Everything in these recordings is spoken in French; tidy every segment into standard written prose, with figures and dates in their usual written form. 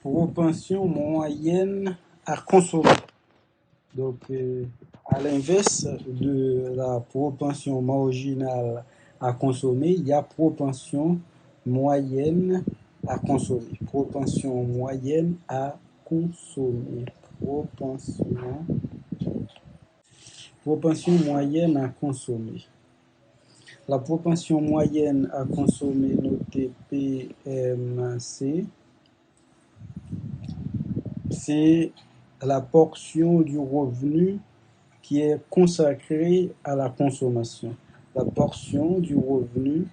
Propension moyenne à consommer. Donc, à l'inverse de la propension marginale à consommer, il y a propension moyenne à consommer. Propension moyenne à consommer. Propension moyenne à consommer. La propension moyenne à consommer, notée PMC, c'est la portion du revenu qui est consacrée à la consommation. La portion du revenu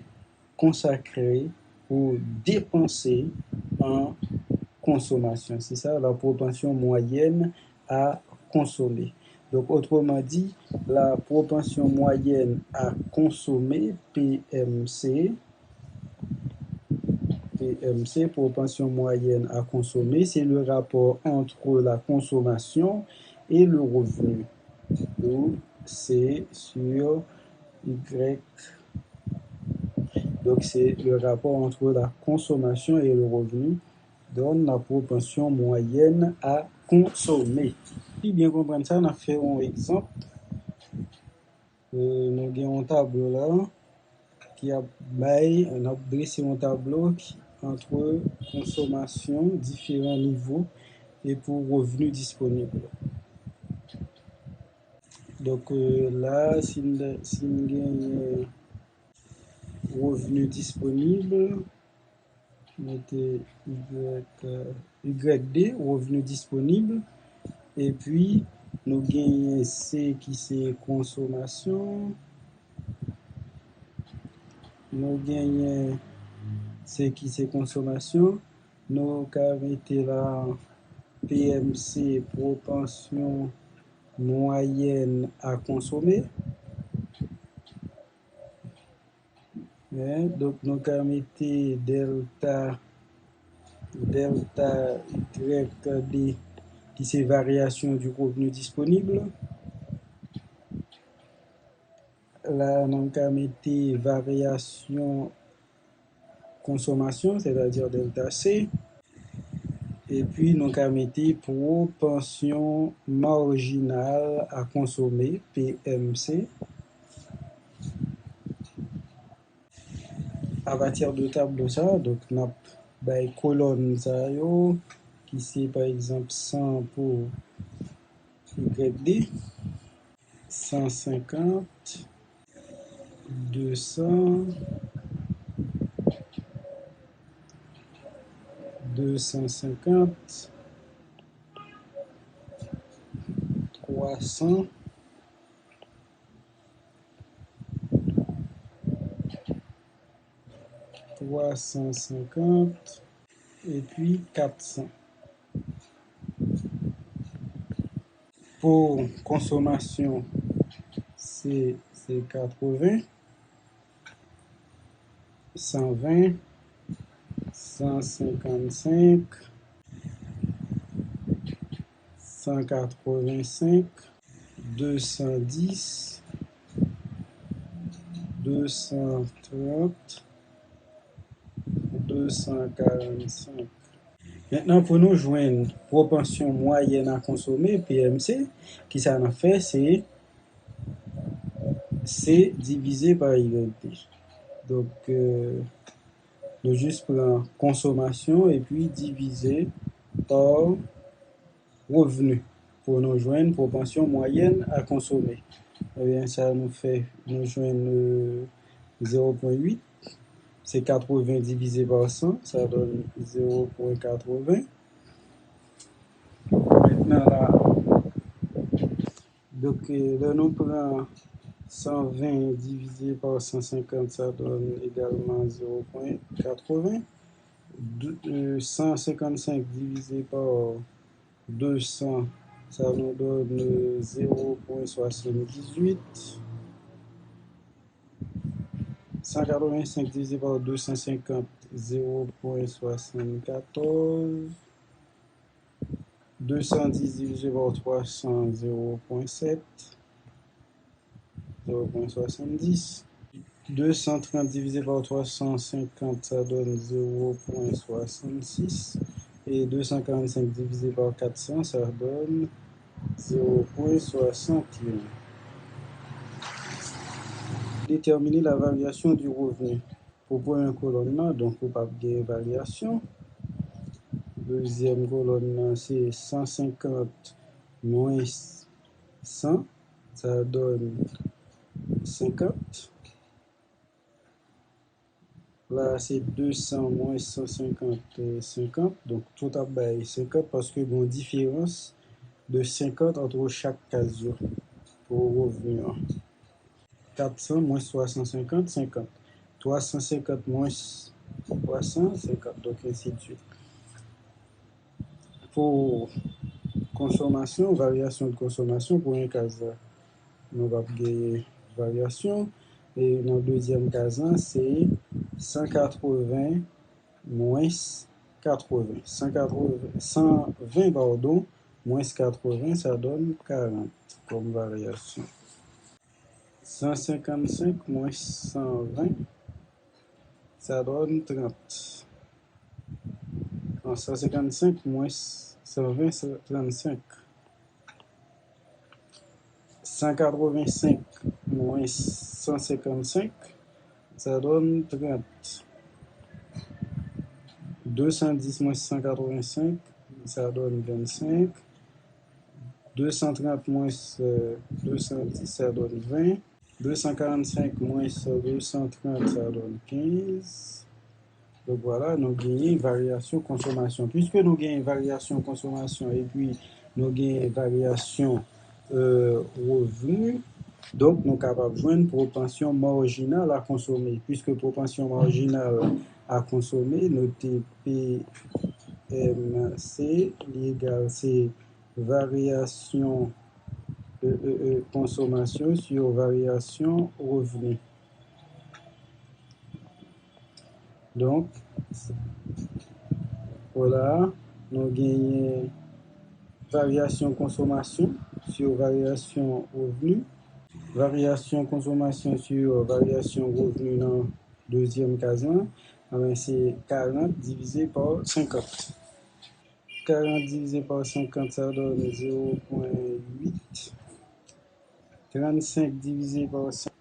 consacrée ou dépensée en consommation. C'est ça la propension moyenne à consommer. Donc, autrement dit, la propension moyenne à consommer, PMC, propension moyenne à consommer, c'est le rapport entre la consommation et le revenu. Donc, c'est sur Y. Donc, c'est le rapport entre la consommation et le revenu donne la propension moyenne à consommer. Si bien comprendre ça, on a fait un exemple. Nous avons un tableau là qui a dressé un tableau entre consommation, différents niveaux et pour revenus disponibles. Donc là, si nous avons revenu disponible, mettez YD, revenu disponible, et puis nous gagnons C qui c'est consommation, nous gagnons C qui c'est consommation, nous mettons là PMC, propension moyenne à consommer. Donc nous mettons delta YD qui c'est variation du revenu disponible. Là, nous mettons variation consommation, c'est-à-dire delta C. Et puis, nous mettons propension marginale à consommer, PMC. À partir de tableau ça, donc nous avons colonne qui c'est par exemple 100 pour YD, 150, 200, 250, 300, 350 et puis 400. Pour consommation, c'est 80, 120, 155, 185, 210, 230, 245. Maintenant, pour nous joindre propension moyenne à consommer, PMC, qui ça en a fait, c'est C divisé par YT. Donc, nous juste prendre consommation et puis diviser par revenu pour nous joindre propension moyenne à consommer. Eh bien, ça nous fait nous joindre 0,8. C'est 80 divisé par 100, ça donne 0,80. Maintenant là, donc là nous prenons 120 divisé par 150, ça donne également 0,80. 155 divisé par 200, ça nous donne 0,78. 185 divisé par 250, 0,74. 210 divisé par 300, 0,7. 0,70. 230 divisé par 350, ça donne 0,66. Et 245 divisé par 400, ça donne 0,61. Déterminer la variation du revenu. Pour première colonne, donc pour pas de variation. Deuxième colonne, c'est 150 moins 100, ça donne 50. Là, c'est 200 moins 150, 50. Donc, tout à bas 50 parce que bon différence de 50 entre chaque case pour revenu. 400 moins 350, 50. 350 moins 300, 50. Donc, ainsi de suite. Pour consommation, variation de consommation, pour un case, nous avons gagner variation. Et dans le deuxième case, c'est 180 moins 80. 120, pardon, moins 80, ça donne 40 comme variation. 155 moins 120, ça donne 30. 155 moins 120, c'est 35. 185 moins 155, ça donne 30. 210 moins 185, ça donne 25. 230 moins 210, ça donne 20. 245 moins 230, ça donne 15. Donc voilà, nous gagnons variation consommation. Puisque nous gagnons variation consommation et puis nous gagnons variation revenu, donc nous sommes capables de joindre propension marginale à consommer. Puisque propension marginale à consommer, notre PMC égale c'est variation consommation sur variation revenu. Donc, voilà, nous gagnons variation consommation sur variation revenu. Variation consommation sur variation revenu dans le deuxième case, c'est 40 divisé par 50. 40 divisé par 50, ça donne 0,8. 35 divisé par 50.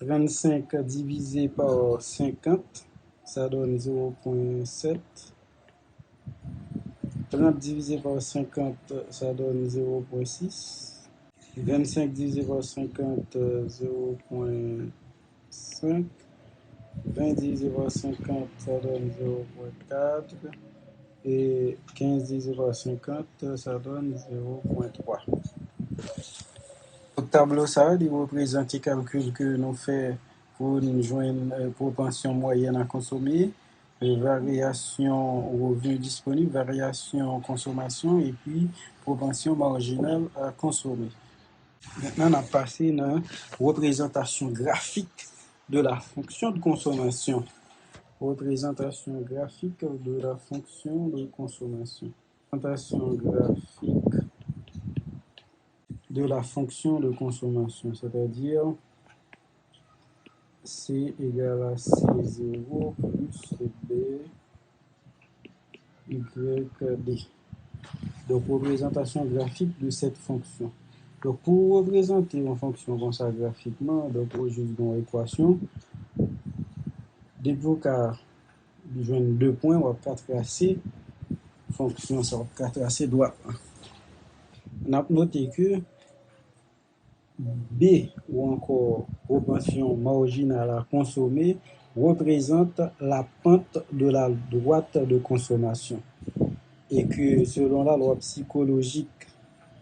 35 divisé par 50, ça donne 0,7. 30 divisé par 50, ça donne 0,6. 25 divisé par 50, 0,5. 20 divisé par 50, ça donne 0,4. Et 15 divisé par 50, ça donne 0,3. Le tableau, ça il représente les calculs que nous faisons pour nous joindre propension moyenne à consommer, variation revenu disponible, variation consommation et puis propension marginale à consommer. Maintenant, on a passé dans la représentation graphique de la fonction de consommation. Représentation graphique de la fonction de consommation. Représentation graphique de la fonction de consommation, c'est-à-dire C égale à C0 plus B YD. Donc, représentation graphique de cette fonction. Donc, pour représenter une fonction comme ça graphiquement, donc, on juste dans l'équation, dès que vous avez deux points, on va tracer fonction, ça va tracer droit. On a noté que B ou encore propension marginale à consommer représente la pente de la droite de consommation. Et que selon la loi psychologique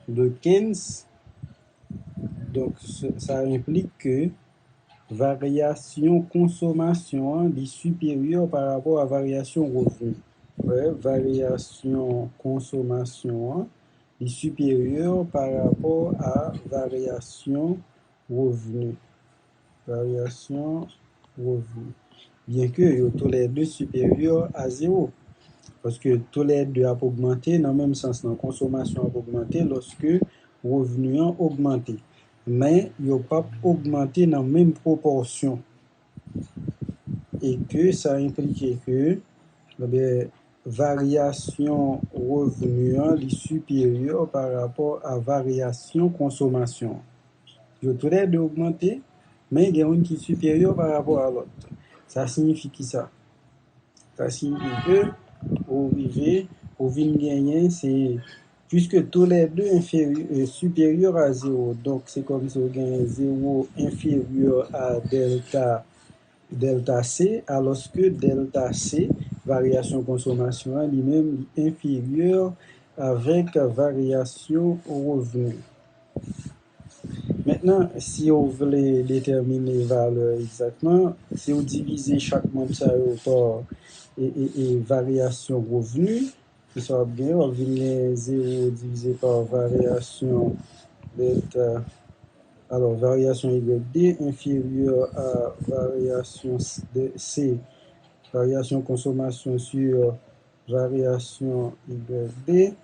de Keynes, donc ça implique que variation consommation est supérieure par rapport à variation revenu. Ouais, variation consommation est supérieure par rapport à variation revenu. Variation revenu. Bien que tous les deux supérieurs à 0. Parce que tous les deux ont augmenté dans le même sens, la consommation a augmenté lorsque le revenu a augmenté. Mais ils n'ont pas augmenté dans la même proportion. Et que ça implique que variation revenu est supérieure par rapport à variation consommation. Yo tous les deux augmenté, mais il y a une qui est supérieure par rapport à l'autre. Ça signifie qui ça? Ça signifie que au arrivé, au vin gagné, c'est puisque tous les deux supérieurs à 0. Donc c'est comme si on gagne 0 inférieur à delta C, alors que delta C, variation consommation, lui-même inférieur avec variation au revenu. Maintenant, si on veut déterminer les valeurs exactement, si on divise chaque membre par variation revenu, qui soit bien, on vient 0 divisé par variation delta. Alors, variation YD inférieure à variation C, variation consommation sur variation YD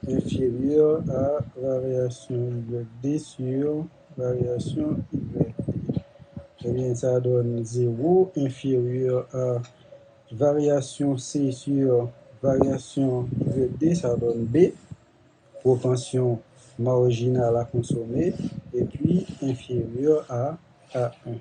inférieure à variation YD sur variation YD. Eh bien, ça donne 0 inférieur à variation C sur variation YD, ça donne B, propension marginale à consommer, et puis inférieur à A1.